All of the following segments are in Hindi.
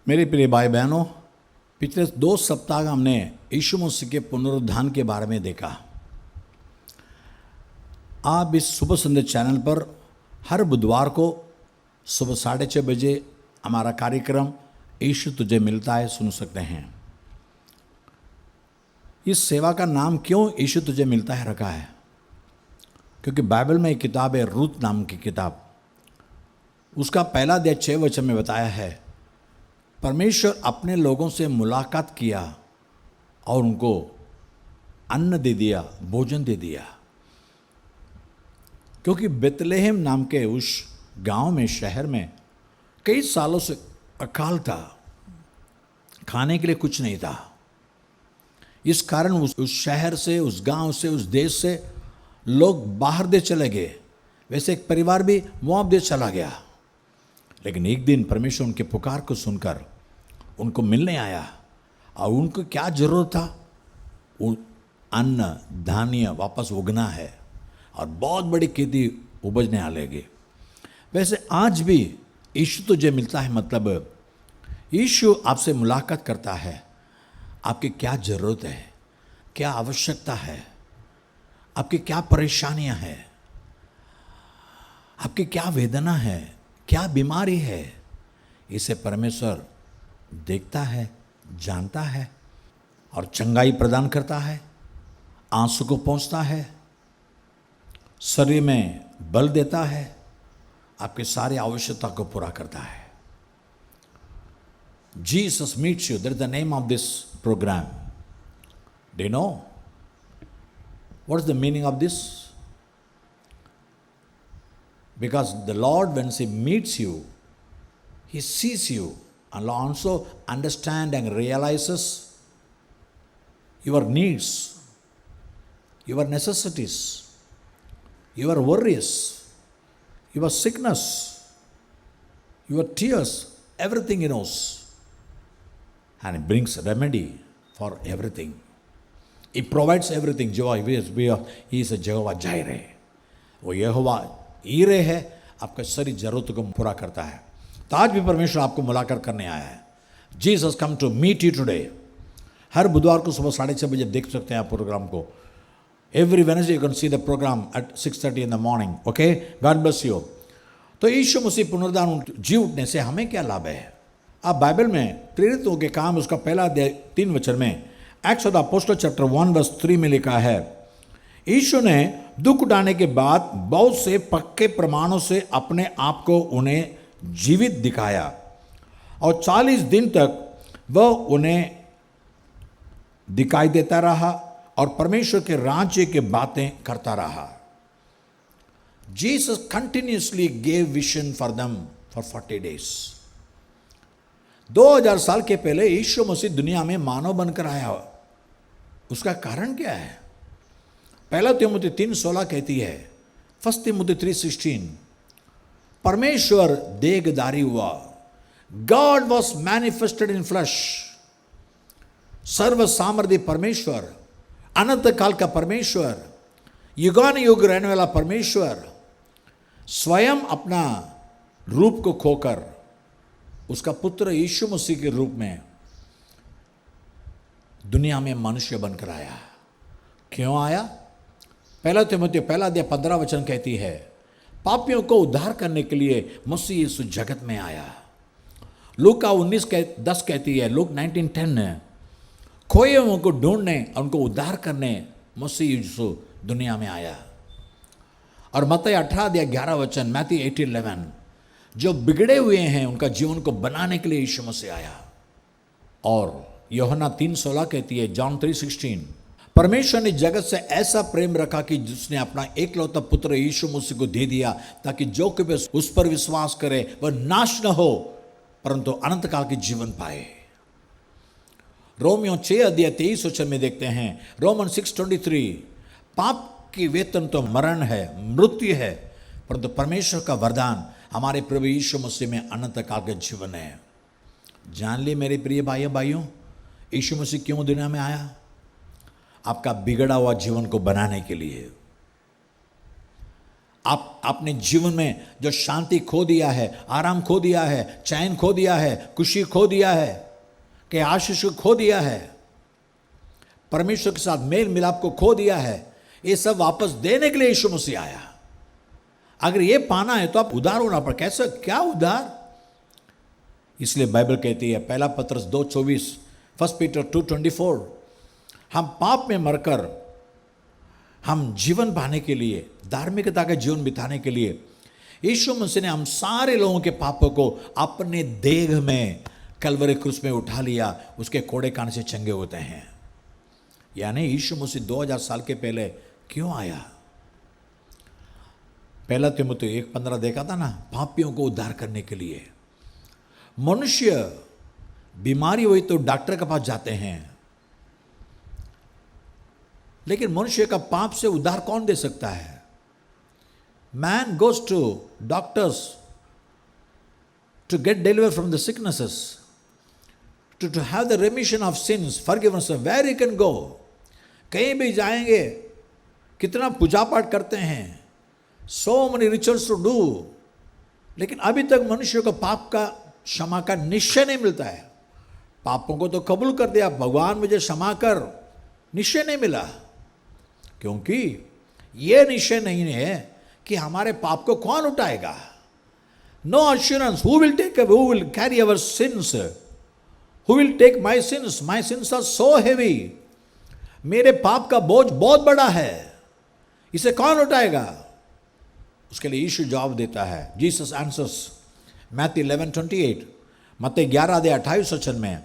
मेरे प्रिय भाई बहनों, पिछले 2 सप्ताह हमने यीशु मसीह के पुनरुत्थान के बारे में देखा। आप इस सुबह संध्या चैनल पर हर बुधवार को सुबह 6:30 बजे हमारा कार्यक्रम यीशु तुझे मिलता है सुन सकते हैं। इस सेवा का नाम क्यों यीशु तुझे मिलता है रखा है? क्योंकि बाइबल में एक किताब है, रूत नाम की किताब। उसका पहला अध्याय 6 वचन में बताया है, परमेश्वर अपने लोगों से मुलाकात किया और उनको अन्न दे दिया, भोजन दे दिया। क्योंकि बेतलेहम नाम के उस गांव में, शहर में कई सालों से अकाल था, खाने के लिए कुछ नहीं था। इस कारण उस शहर से, उस गांव से, उस देश से लोग बाहर देश चले गए। वैसे एक परिवार भी मोआब देश चला गया। लेकिन एक दिन परमेश्वर उनके पुकार को सुनकर उनको मिलने आया और उनको क्या जरूरत था? वो अन्न धान्य वापस उगना है और बहुत बड़ी खेती उपजने आ लगे। वैसे आज भी यीशु तुझे मिलता है, मतलब यीशु आपसे मुलाकात करता है। आपकी क्या जरूरत है, क्या आवश्यकता है, आपकी क्या परेशानियां हैं, आपकी क्या वेदना है, क्या बीमारी है, इसे परमेश्वर देखता है, जानता है और चंगाई प्रदान करता है, आंसू को पहुंचता है, शरीर में बल देता है, आपकी सारी आवश्यकता को पूरा करता है। Jesus meets you. That is the name of this program. Do you know what is the meaning of this? Because the Lord, when He meets you, He sees you and also understands and realizes your needs, your necessities, your worries, your sickness, your tears, everything He knows. And He brings remedy for everything. He provides everything. He is a Jehovah Jireh. वो यहोवा ईरे है, आपका सारी जरूरतों को पूरा करता है। तो आज भी परमेश्वर आपको मुलाकात करने आया है। Jesus come to meet you today. हर बुधवार को सुबह 6:30 बजे देख सकते हैं आप प्रोग्राम को। Every Wednesday you can see the programme at 6:30 in the morning. Okay, God bless you. तो यीशु मसीह पुनरुत्थान जी उठने से हमें क्या लाभ है? आप बाइबल में प्रेरितों के काम उसका पहला अध्याय 3 वचन में, acts of the apostle chapter 1:3 में लिखा है, यीशु ने दुख उठाने के बाद बहुत से पक्के प्रमाणों से अपने आप को उन्हें जीवित दिखाया और 40 दिन तक वह उन्हें दिखाई देता रहा और परमेश्वर के राज्य की बातें करता रहा। Jesus continuously gave vision for them for 40 days। 2000 साल के पहले यीशु मसीह दुनिया में मानव बनकर आया। उसका कारण क्या है? पहला तिमुथी 3:16 कहती है, फर्स्ट तिमुथी 3:16, परमेश्वर देहधारी हुआ। God was manifested in flesh. सर्व सामर्थ्य परमेश्वर, अनंत काल का परमेश्वर, युगान युग रहने वाला परमेश्वर स्वयं अपना रूप को खोकर उसका पुत्र यीशु मसीह के रूप में दुनिया में मनुष्य बनकर आया। क्यों आया? पहला तिमुथी 1:15 कहती है, पापियों को उद्धार करने के लिए मसीह इस जगत में आया। लूका 19:10 कहती है, लूक 19:10, खोए हुओं को ढूंढने और उनको उद्धार करने मसीह यीशु दुनिया में आया। और मत्ती 18:11, मैथ्यू 18:11, जो बिगड़े हुए हैं उनका जीवन को बनाने के लिए यीशु मसीह आया। और यूहन्ना 3:16 कहती है, जॉन 3:16, परमेश्वर ने जगत से ऐसा प्रेम रखा कि जिसने अपना एकलौता पुत्र यीशु मसीह को दे दिया, ताकि जो कोई उस पर विश्वास करे वह नाश न हो परंतु अनंत काल के जीवन पाए। रोमियो 6:23 में देखते हैं, रोमन 6:23, पाप की वेतन तो मरण है, मृत्यु है, परंतु परमेश्वर का वरदान हमारे प्रभु यीशु मसीह में अनंत काल के जीवन है। जान लिए मेरे प्रिय भाइयों, यीशु मसीह क्यों दुनिया में आया? आपका बिगड़ा हुआ जीवन को बनाने के लिए। आप अपने जीवन में जो शांति खो दिया है, आराम खो दिया है, चैन खो दिया है, खुशी खो दिया है, कि आशीष खो दिया है, परमेश्वर के साथ मेल मिलाप को खो दिया है, ये सब वापस देने के लिए यीशु मसीह आया। अगर ये पाना है तो आप उधार होना पड़। कैसे, क्या उधार? इसलिए बाइबल कहती है, पहला पत्रस 2:24, 1 पीटर 2:24, हम पाप में मरकर हम जीवन पाने के लिए, धार्मिकता का जीवन बिताने के लिए यीशु मसीह ने हम सारे लोगों के पापों को अपने देह में कलवरी क्रूस में उठा लिया। उसके कोड़े कान से चंगे होते हैं। यानी यीशु मसीह 2000 साल के पहले क्यों आया? पहला तीमुथियुस 1:15 देखा था ना, पापियों को उद्धार करने के लिए। मनुष्य बीमारी हुई तो डॉक्टर के पास जाते हैं, लेकिन मनुष्य का पाप से उद्धार कौन दे सकता है? Man goes to doctors to get deliver from the sicknesses, to have the remission of sins, forgiveness. Where you can go, कहीं भी जाएंगे, कितना पूजा पाठ करते हैं, so many rituals to do, लेकिन अभी तक मनुष्य को पाप का क्षमा का निश्चय नहीं मिलता है। पापों को तो कबूल कर दिया, भगवान मुझे क्षमा कर, निश्चय नहीं मिला। क्योंकि ये निश्चय नहीं है कि हमारे पाप को कौन उठाएगा। No assurance, who will carry our sins, who will take my sins are so heavy. मेरे पाप का बोझ बहुत बड़ा है, इसे कौन उठाएगा? उसके लिए यीशु जवाब देता है। जीसस आंसर्स, मैथ्यू 11:28, मत्ती 11:28 में,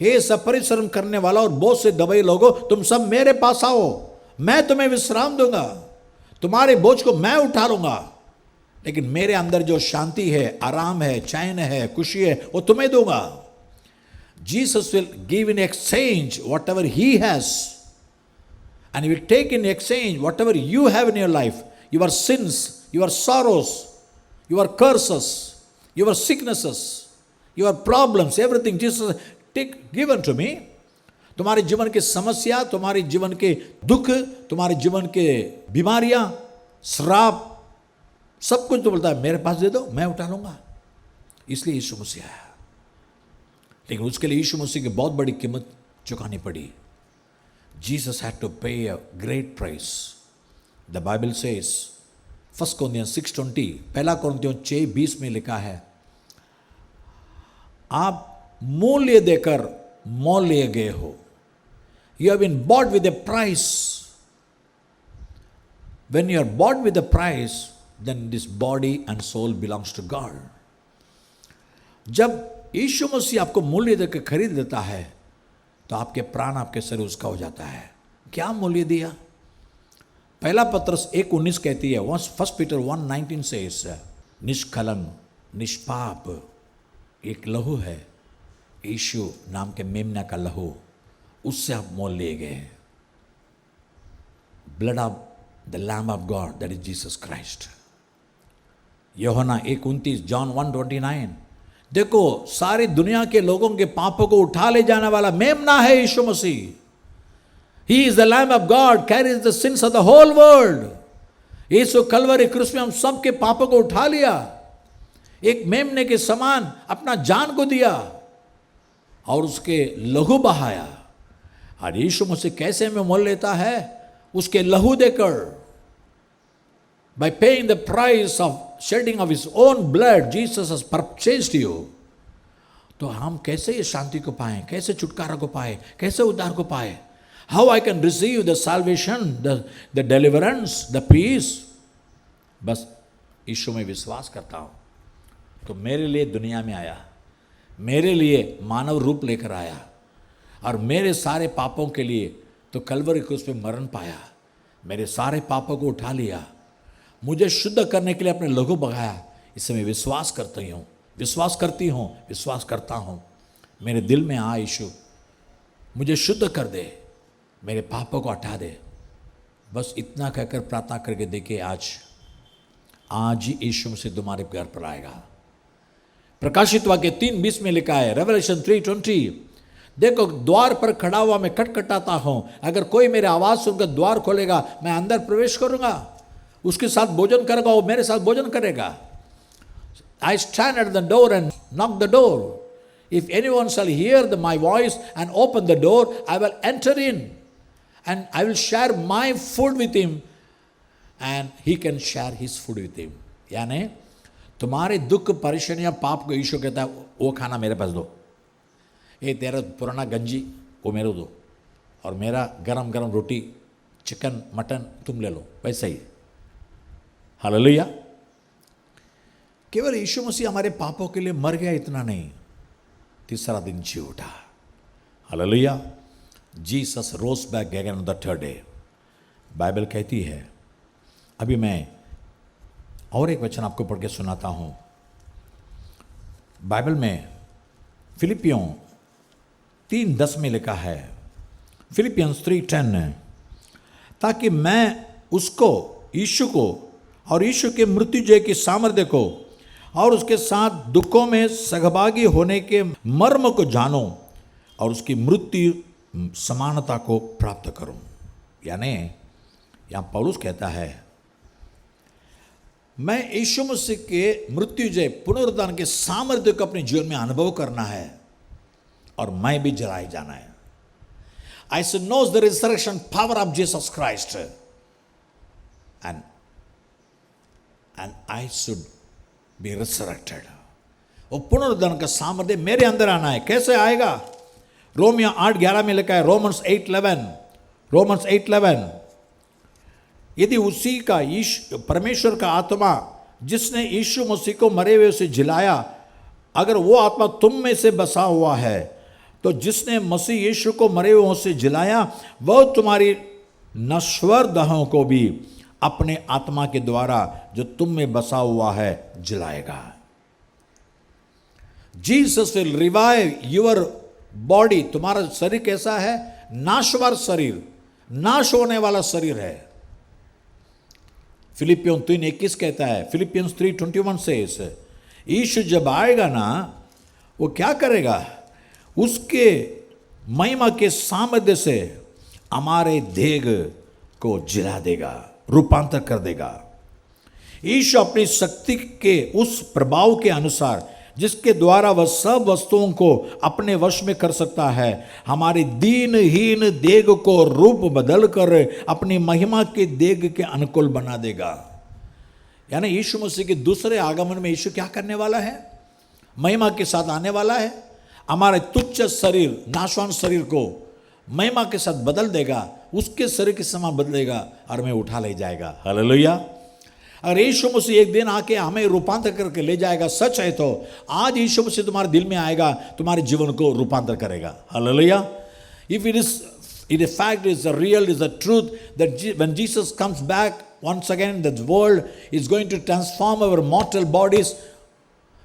हे सब परिश्रम करने वाला और बोझ से दबाए लोगों, तुम सब मेरे पास आओ, मैं तुम्हें विश्राम दूंगा, तुम्हारे बोझ को मैं उठा लूंगा। लेकिन मेरे अंदर जो शांति है, आराम है, चैन है, खुशी है, वो तुम्हें दूंगा। Jesus will give in exchange what ever he has, and he will take in exchange whatever you have in your life, your sins, your sorrows, your curses, your sicknesses, your problems, everything Jesus take given to me. तुम्हारे जीवन की समस्या, तुम्हारे जीवन के दुख, तुम्हारे जीवन के बीमारियां, श्राप, सब कुछ तो बोलता है मेरे पास दे दो, मैं उठा लूंगा। इसलिए यीशु मसीह आया। लेकिन उसके लिए यीशु मसीह की बहुत बड़ी कीमत चुकानी पड़ी। Jesus had to pay a great price. The Bible says, 1 Corinthians 6:20, पहला कुरिन्थियों 6:20 में लिखा है, आप मूल्य देकर मोल लिए गए हो। You have been bought with a price. When you are bought with a price, then this body and soul belongs to God. जब यीशु मसीह आपको मूल्य देकर खरीद लेता है, तो आपके प्राण, आपके शरीर उसका हो जाता है। क्या मूल्य दिया? पहला पत्रस 1:19 कहती है, 1 पीटर 1:19 से इस निष्कलन, निष्पाप एक लहू है, यीशु नाम के मेमना का लहू, उससे आप मोल लिए गए हैं। Blood of the lamb of God, that is Jesus Christ. यूहन्ना 1:29, जॉन 1:29, देखो सारी दुनिया के लोगों के पापों को उठा ले जाने वाला मेमना है यीशु मसीह। He is the Lamb of God, carries the sins of the whole world. यीशु कलवरी क्रूस में हम सबके पापों को उठा लिया, एक मेमने के समान अपना जान को दिया और उसके लहू बहाया। और यीशु मसीह कैसे में मोल लेता है? उसके लहू देकर, by paying the price of shedding of his own blood, Jesus has purchased you. तो हम कैसे ये शांति को पाएं, कैसे छुटकारा को पाए, कैसे उद्धार को पाए? How I can receive the salvation, the deliverance, the peace? बस यीशु में विश्वास करता हूँ तो मेरे लिए दुनिया में आया, मेरे लिए मानव रूप लेकर आया और मेरे सारे पापों के लिए तो कलवरी क्रूस पे मरण पाया, मेरे सारे पापों को उठा लिया, मुझे शुद्ध करने के लिए अपने लहू बहाया। इससे मैं विश्वास करती हूँ, विश्वास करती हूँ, विश्वास करता हूँ। मेरे दिल में आ यीशु, मुझे शुद्ध कर दे, मेरे पापों को हटा दे। बस इतना कहकर प्रार्थना करके देखिए, आज ही यीशु से तुम्हारे घर पर आएगा। प्रकाशित वाक्य 3:20 में लिखा है, रेवलेशन 3:20, देखो द्वार पर खड़ा हुआ मैं खटखटाता हूँ, अगर कोई मेरे आवाज़ सुनकर द्वार खोलेगा मैं अंदर प्रवेश करूँगा उसके साथ भोजन करेगा, वो मेरे साथ भोजन करेगा. I stand at the door and knock the door. If anyone shall hear my voice and open the door, I will enter in and I will share my food with him and he can share his food with him. यानी तुम्हारे दुख परेशानियां पाप को यीशु कहता है वो खाना मेरे पास दो, ये तेरा पुराना गंजी वो मेरे दो, और मेरा गरम गरम रोटी चिकन मटन तुम ले लो. वैसा ही. हालेलुया. केवल यीशु मसीह हमारे पापों के लिए मर गया इतना नहीं, तीसरा दिन जी उठा. Hallelujah. Jesus rose back again on the third day. Bible कहती है, अभी मैं और एक वचन आपको पढ़ के सुनाता हूं. बाइबल में फिलिपियों 3:10 में लिखा है, फिलिपियंस 3:10, ताकि मैं उसको, यीशु को और यीशु के मृत्युंजय की सामर्थ्य को और उसके साथ दुखों में सहभागी होने के मर्म को जानूं और उसकी मृत्यु समानता को प्राप्त करूं. यानी यहां पौलुस कहता है, मैं यीशु मसीह के मृत्युजय पुनरुत्थान के सामर्थ्य को अपने जीवन में अनुभव करना है और मैं भी जलाए जाना है. I should know the resurrection power of Jesus Christ and I should be resurrected. वो पुनरुत्थान का सामर्थ्य मेरे अंदर आना है. कैसे आएगा? रोमियो 8:11 में लिखा है, रोमन्स 8:11, यदि उसी का परमेश्वर का आत्मा जिसने यीशु मसीह को मरे हुए से जिलाया, अगर वो आत्मा तुम में से बसा हुआ है, तो जिसने मसीह यीशु को मरे हुए से जिलाया वह तुम्हारी नश्वर देहों को भी अपने आत्मा के द्वारा जो तुम में बसा हुआ है जिलाएगा. Jesus will revive your body. तुम्हारा शरीर कैसा है? नाशवार शरीर, नाश होने वाला शरीर है. फिलिपियों 3:21 कहता है, फिलिपियंस 3:21 से यीशु जब आएगा ना, वो क्या करेगा? उसके महिमा के सामर्थ्य से हमारे देह को जिला देगा, रूपांतर कर देगा. यीशु अपनी शक्ति के उस प्रभाव के अनुसार जिसके द्वारा वह सब वस्तुओं को अपने वश में कर सकता है, हमारे दीनहीन देह को रूप बदल कर अपनी महिमा के देह के अनुकूल बना देगा. यानी यीशु मसीह के दूसरे आगमन में यीशु क्या करने वाला है? महिमा के साथ आने वाला है. हमारे तुच्छ शरीर, नाशवान शरीर को महिमा के साथ बदल देगा, उसके शरीर के समान बदलेगा और हमें उठा ले जाएगा. हालेलुया. अगर यीशु मसीह एक दिन आके हमें रूपांतर करके ले जाएगा, सच है, तो आज यीशु मसीह तुम्हारे दिल में आएगा, तुम्हारे जीवन को रूपांतर करेगा. Hallelujah. If it is a fact, it is a real, it is a truth that when Jesus comes back once again, the world is going to transform our mortal bodies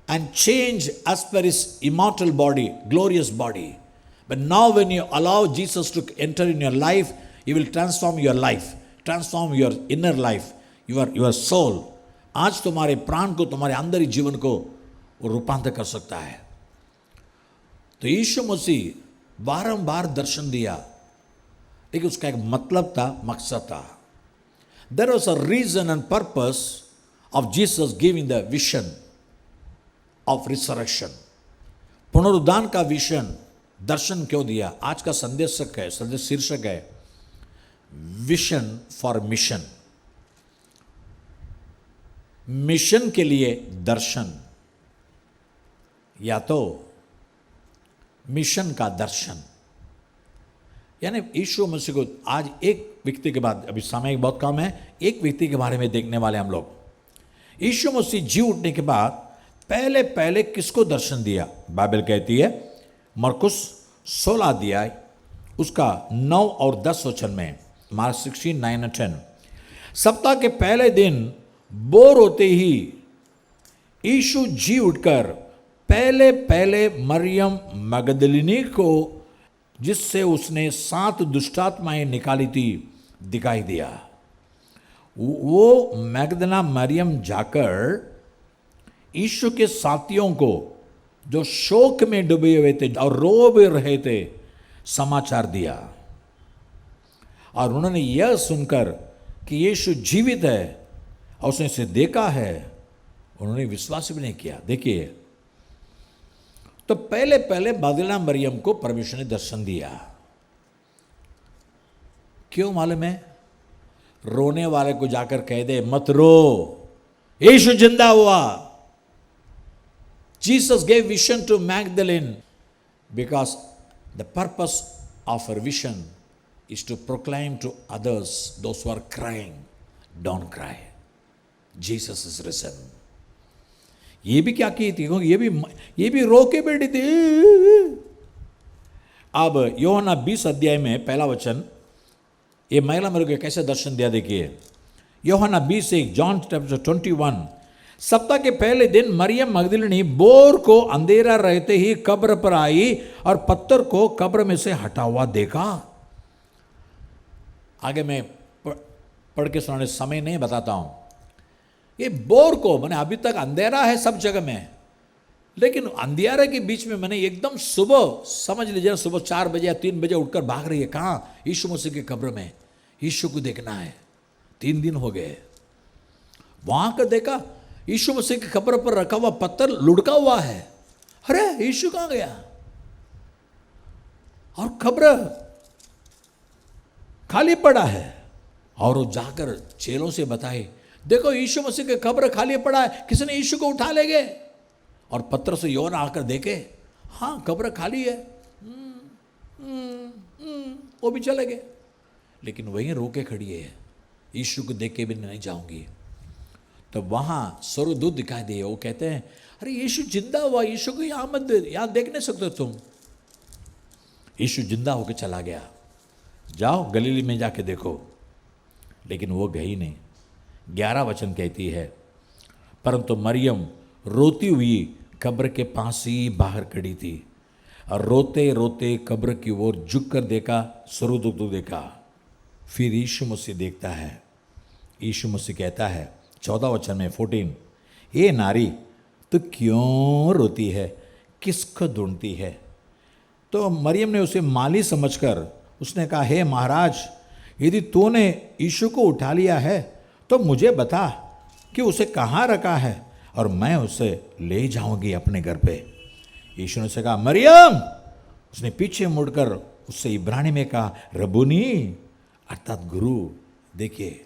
and change as per his immortal body, glorious body. But now when you allow Jesus to enter in your life, he will transform your life, transform your inner life, your soul. आज तुम्हारे प्राण को, तुम्हारे अंदर ही जीवन को वो रूपांतर कर सकता है. तो यीशु मसीह बारंबार दर्शन दिया, लेकिन उसका एक मतलब था, मकसद था. There was a reason and purpose of Jesus giving the vision of resurrection. पुनरुद्धान का विजन, दर्शन क्यों दिया? आज का संदेश शीर्षक है विजन फॉर मिशन. मिशन के लिए दर्शन, या तो मिशन का दर्शन. यानी यीशु मसीह को आज एक व्यक्ति के बाद, अभी समय बहुत कम है, एक व्यक्ति के बारे में देखने वाले हम लोग. यीशु मसीह जी उठने के बाद पहले किसको दर्शन दिया? बाइबल कहती है मरकुस 16 अध्याय उसका 9 और 10 वचन में, मार्क 16:9-10, सप्ताह के पहले दिन बोर होते ही यीशु जी उठकर पहले मरियम मगदलिनी को, जिससे उसने 7 दुष्टात्माएं निकाली थी, दिखाई दिया. वो मैगदला मरियम जाकर यीशु के साथियों को, जो शोक में डूबे हुए थे और रो भी रहे थे, समाचार दिया. और उन्होंने यह सुनकर कि यीशु जीवित है और उसने इसे देखा है, उन्होंने विश्वास भी नहीं किया। देखिए, तो पहले पहले मगदलीना मरियम को परमेश्वर ने दर्शन दिया। क्यों मालूम है? रोने वाले को जाकर कह दे मत रो, यीशु जिंदा हुआ। Jesus gave vision to Magdalene because the purpose of her vision is to proclaim to others, those who are crying, don't cry. Jesus is risen. ये भी क्या की थी? ये भी रो के बैठी थी। अब यूहन्ना 20 अध्याय में पहला वचन, ये महिला मेरे को कैसे दर्शन दिया देखिए। यूहन्ना 20:1, जॉन चैप्टर 21। सप्ताह के पहले दिन मरियम मगदलीनी बोर को अंधेरा रहते ही कब्र पर आई और पत्थर को कब्र में से हटा हुआ देखा। आगे मैं पढ़ के सुनाने समय नहीं बताता हूं। ये बोर को मैंने, अभी तक अंधेरा है सब जगह में, लेकिन अंधेरे के बीच में मैंने एकदम सुबह, समझ लीजिए सुबह 4 बजे या 3 बजे उठकर भाग रही है। कहाँ? यीशु मसीह की कब्र में। यीशु को देखना है। 3 दिन हो गए। वहां का देखा, यीशु मसीह की कब्र पर रखा हुआ पत्थर लुढ़का हुआ है। अरे यीशु कहां गया? और कब्र खाली पड़ा है। और वो जाकर चेलों से बताए, देखो यीशु मसीह की कब्र खाली पड़ा है, किसी ने यीशु को उठा ले गए। और पत्थर से यूहन्ना आकर देखे, हाँ कब्र खाली है। वो भी चले गए, लेकिन वहीं रोके खड़ी है, यीशु को देख के भी नहीं जाऊंगी। तो वहां स्वर्गदूत दिखाई दिए। वो कहते हैं, अरे यीशु जिंदा हुआ, यीशु को यहां मत, यहां देख नहीं सकते तुम। यीशु जिंदा होकर चला गया, जाओ गलीली में जाके देखो। लेकिन वो गई नहीं। 11 वचन कहती है, परंतु मरियम रोती हुई कब्र के पास ही बाहर खड़ी थी और रोते रोते कब्र की ओर झुक कर देखा, स्वर्गदूत को देखा। फिर यीशु मसीह देखता है। यीशु मसीह कहता है 14 वचन में 14, ये नारी तो क्यों रोती है, किसको ढूंढती है? तो मरियम ने उसे माली समझकर उसने कहा, हे महाराज, यदि तूने यीशु को उठा लिया है तो मुझे बता कि उसे कहाँ रखा है और मैं उसे ले जाऊंगी अपने घर पे। यीशु ने उसे कहा, मरियम। उसने पीछे मुड़कर उससे इब्रानी में कहा, रबूनी, अर्थात गुरु। देखिए,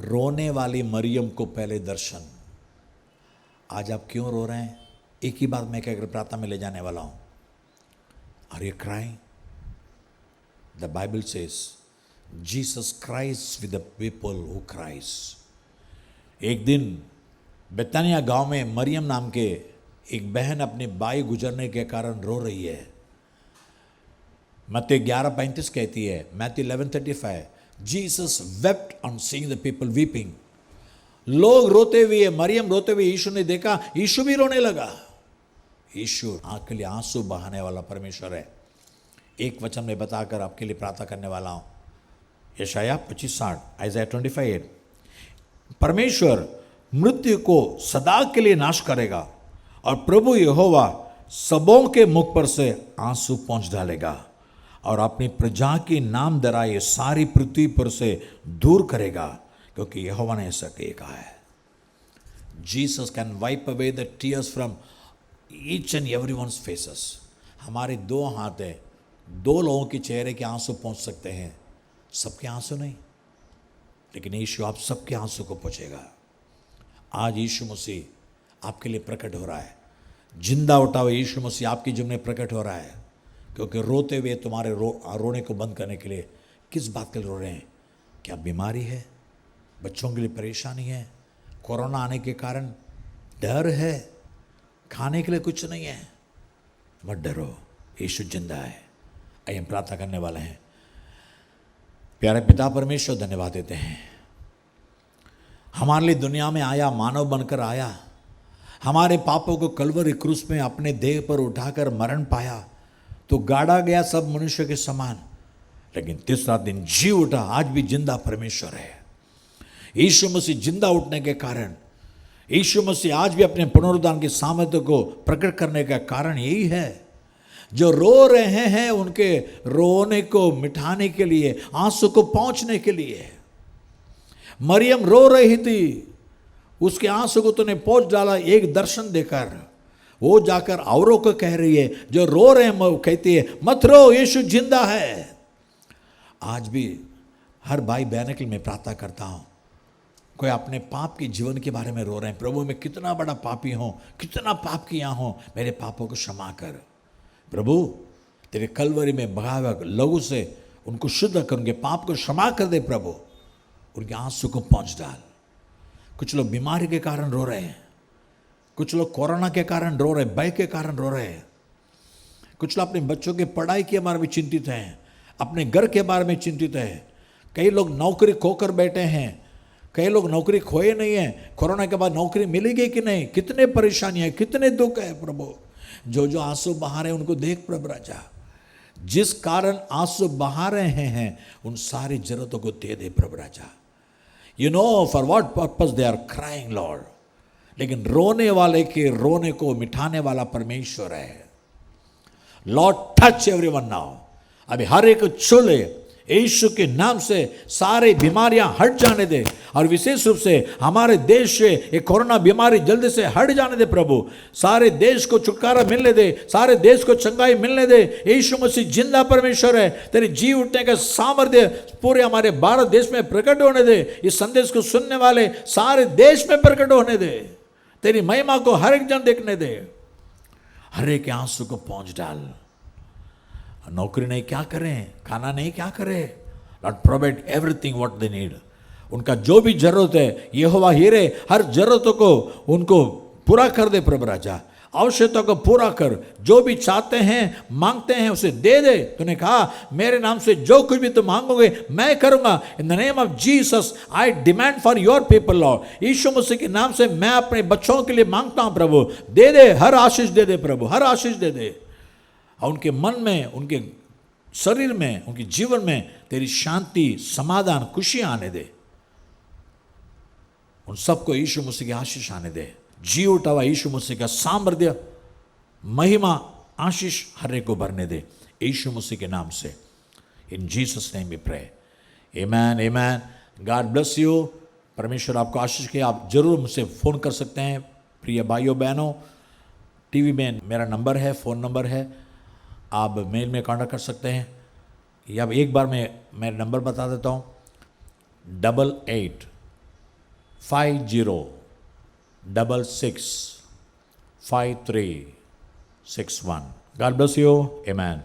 रोने वाली मरियम को पहले दर्शन। आज आप क्यों रो रहे हैं? एक ही बात मैं कहकर प्रार्थना में ले जाने वाला हूं। Are you crying? The Bible says Jesus cries with the people who cries. एक दिन बेतानिया गांव में मरियम नाम के एक बहन अपनी बाई गुजरने के कारण रो रही है। मत्ती 11:35 कहती है, Matthew 11:35, Jesus wept on seeing the people weeping. लोग रोते हुए, मरियम रोते हुए यीशु ने देखा, यीशु भी रोने लगा। यीशु आंख के लिए आंसू बहाने वाला परमेश्वर है। एक वचन में बताकर आपके लिए प्रार्थना करने वाला हूं। यशाया 25:60, आइज़ाया 25:8, परमेश्वर मृत्यु को सदा के लिए नाश करेगा और प्रभु यहोवा सबों के मुख पर से आंसू पोंछ डालेगा और अपनी प्रजा की नाम दराए सारी पृथ्वी पर से दूर करेगा, क्योंकि यहोवा ने ऐसा कहा है। Jesus can wipe away the tears from each and everyone's faces. हमारे 2 हाथ है, 2 लोगों के चेहरे के आंसू पहुंच सकते हैं, सबके आंसू नहीं, लेकिन यीशु आप सबके आंसू को पोंछेगा। आज यीशु मसीह आपके लिए प्रकट हो रहा है। जिंदा उठा हुआ यीशु मसीह आपके जीवन में प्रकट हो रहा है, क्योंकि रोते हुए तुम्हारे रोने को बंद करने के लिए। किस बात के लिए रो रहे हैं? क्या बीमारी है? बच्चों के लिए परेशानी है? कोरोना आने के कारण डर है? खाने के लिए कुछ नहीं है? मत डरो, यीशु जिंदा है। आइए हम प्रार्थना करने वाले हैं। प्यारे पिता परमेश्वर, धन्यवाद देते हैं, हमारे लिए दुनिया में आया, मानव बनकर आया, हमारे पापों को कलवरी क्रूस में अपने देह पर उठाकर मरण पाया, तो गाड़ा गया सब मनुष्य के समान, लेकिन तीसरा दिन जी उठा। आज भी जिंदा परमेश्वर है। यीशु मसीह जिंदा उठने के कारण, यीशु मसीह आज भी अपने पुनरुद्धान के सामर्थ्य को प्रकट करने का कारण यही है। जो रो रहे हैं उनके रोने को मिटाने के लिए, आंसू को पोंछने के लिए। मरियम रो रही थी, उसके आंसू को तूने पोंछ डाला एक दर्शन देकर। वो जाकर औरों को कह रही है, जो रो रहे हैं, वो कहती है मत रो, यीशु जिंदा है। आज भी हर भाई बहन के लिए मैं प्रार्थना करता हूँ, कोई अपने पाप के जीवन के बारे में रो रहे हैं, प्रभु मैं कितना बड़ा पापी हूँ, कितना पाप किया हूँ, मेरे पापों को क्षमा कर। प्रभु तेरे कलवरी में बहा हुआ लहू से उनको शुद्ध कर, उनके पाप को क्षमा कर दे प्रभु, उनके आंसू को पोंछ डाल। कुछ लोग बीमारी के कारण रो रहे हैं, कुछ लोग कोरोना के कारण रो रहे हैं, भय के कारण रो रहे हैं, कुछ लोग अपने बच्चों की पढ़ाई के बारे में चिंतित हैं, अपने घर के बारे में चिंतित हैं, कई लोग नौकरी खोकर बैठे हैं, कई लोग नौकरी खोए नहीं हैं, कोरोना के बाद नौकरी मिलेगी कि नहीं, कितने परेशानियां, कितने दुख है प्रभु। जो आंसू बहा रहे हैं उनको देख प्रभु राजा, जिस कारण आंसू बहा रहे हैं उन सारी जरूरतों को दे दे प्रभु राजा। You know for what purpose they are crying lord, लेकिन रोने वाले के रोने को मिटाने वाला परमेश्वर है। लॉर्ड टच एवरीवन नाउ, अभी हर एक छू ले, यीशु के नाम से सारी बीमारियां हट जाने दे, और विशेष रूप से हमारे देश से ये कोरोना बीमारी जल्दी से हट जाने दे प्रभु। सारे देश को छुटकारा मिलने दे, सारे देश को चंगाई मिलने दे। यीशु मसीह जिंदा परमेश्वर है, तेरे जी उठने का सामर्थ्य पूरे हमारे भारत देश में प्रकट होने दे। इस संदेश को सुनने वाले सारे देश में प्रकट होने दे, तेरी महिमा को हर एक जन देखने दे, हर एक आंसू को पोंछ डाल। नौकरी नहीं क्या करें, खाना नहीं क्या करें, Lord provide everything what they need. उनका जो भी जरूरत है यहोवा हीरे हर जरूरतों को उनको पूरा कर दे प्रभु राजा, आवश्यकता को पूरा कर, जो भी चाहते हैं मांगते हैं उसे दे दे। तूने कहा मेरे नाम से जो कुछ भी तुम मांगोगे मैं करूंगा। In the name of Jesus I demand for your people lord. Yeshu Masih के नाम से मैं अपने बच्चों के लिए मांगता हूं प्रभु, दे दे, हर आशीष दे दे प्रभु, हर आशीष दे दे। और उनके मन में, उनके शरीर में, उनके जीवन में तेरी शांति, समाधान, खुशी आने दे। उन सबको यीशु मसीह की आशीष आने दे। जी उठा हुआ यीशु मसीह का सामर्थ्य, महिमा, आशीष हर एक को भरने दे यीशु मसीह के नाम से। In Jesus name we pray, amen amen. God bless you. परमेश्वर आपको आशीष के। आप जरूर मुझसे फ़ोन कर सकते हैं प्रिय भाइयों बहनों। टीवी में मेरा नंबर है, फ़ोन नंबर है, आप मेल में कॉन्टैक्ट कर सकते हैं। या एक बार मैं मेरा नंबर बता देता हूँ, 8850665361। God bless you. Amen.